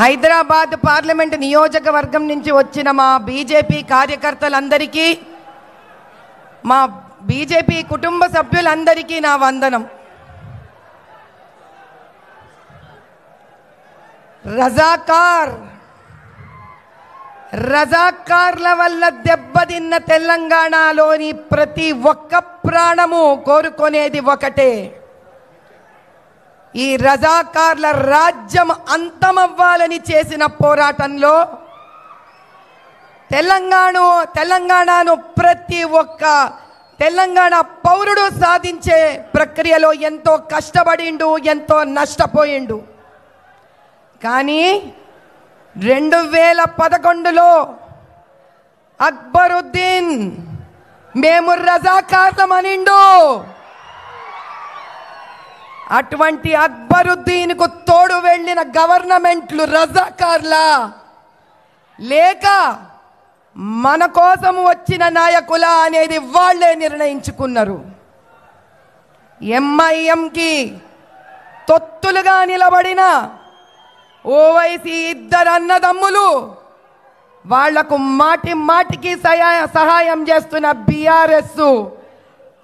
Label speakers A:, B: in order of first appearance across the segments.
A: Hyderabad parliament నియోజకవర్గం నుంచి వచ్చిన మా బీజేపీ కార్యకర్తలందరికీ, మా బీజేపీ కుటుంబ సభ్యులందరికీ నా వందనం. రజాకార్ల వల్ల దెబ్బతిన్న తెలంగాణలోని ప్రతి ఒక్క ప్రాణము కోరుకునేది ఒకటే, ఈ రజాకార్ల రాజ్యం అంతమవ్వాలని చేసిన పోరాటంలో తెలంగాణను ప్రతి ఒక్క తెలంగాణ పౌరుడు సాధించే ప్రక్రియలో ఎంతో కష్టపడిండు, ఎంతో నష్టపోయిండు. కానీ 2011లో అక్బరుద్దీన్ మేము రజాకార్లమనిండు. అటువంటి అక్బరుద్దీన్కు తోడు వెళ్ళిన గవర్నమెంట్లు రజాకార్లా లేక మన కోసం వచ్చిన నాయకుల అనేది వాళ్లే నిర్ణయించుకున్నారు. ఎంఐఎంకి తొత్తులుగా నిలబడిన ఓవైసీ ఇద్దరు అన్నదమ్ములు, వాళ్లకు మాటికి సహాయం చేస్తున్న బీఆర్ఎస్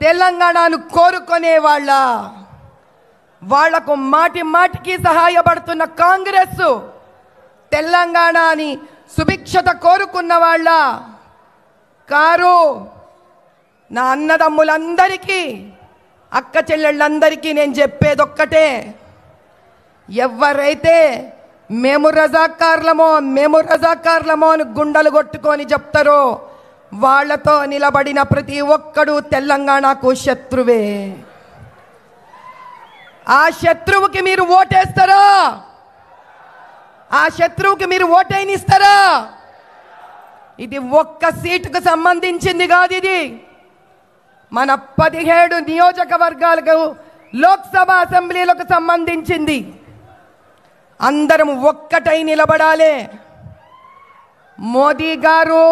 A: తెలంగాణను కోరుకునే వాళ్లకు మాటికి సహాయపడుతున్న కాంగ్రెస్ తెలంగాణని సుభిక్షత కోరుకున్న వాళ్ళ కారు. నా అన్నదమ్ములందరికీ, అక్క చెల్లెళ్ళందరికీ నేను చెప్పేదొక్కటే, ఎవరైతే మేము రజాకార్లమో అని గుండెలు కొట్టుకొని చెప్తారో వాళ్లతో నిలబడిన ప్రతి ఒక్కడు తెలంగాణకు శత్రువే. ఆ శత్రువుకి మీరు ఓటేస్తారా? ఆ శత్రువుకి మీరు ఓటైనిస్తారా? ఇది ఒక్క సీటుకు సంబంధించింది కాదు, ఇది మన 17 నియోజకవర్గాలకు లోక్సభ అసెంబ్లీలకు సంబంధించింది. అందరం ఒక్కటై నిలబడాలి. మోదీ గారు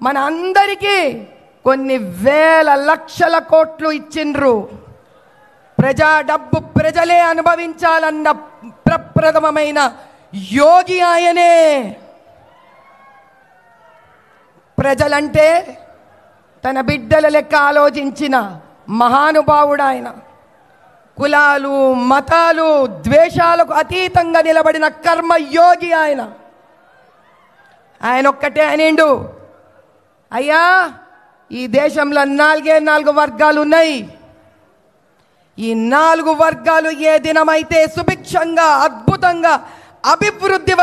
A: మన అందరికీ కొన్ని వేల లక్షల కోట్లు ఇచ్చిండ్రు. ప్రజా డబ్బు ప్రజలే అనుభవించాలన్న ప్రప్రథమమైన యోగి ఆయనే. ప్రజలంటే తన బిడ్డల లెక్క ఆలోచించిన మహానుభావుడు ఆయన. కులాలు, మతాలు, ద్వేషాలకు అతీతంగా నిలబడిన కర్మయోగి ఆయన. ఆయన ఒక్కటే అనిండు, అయ్యా ఈ దేశంలో 4 వర్గాలు ఉన్నాయి. ఈ 4 వర్గాలు ఏ దినమైతే సుభిక్షంగా, అద్భుతంగా అభివృద్ధి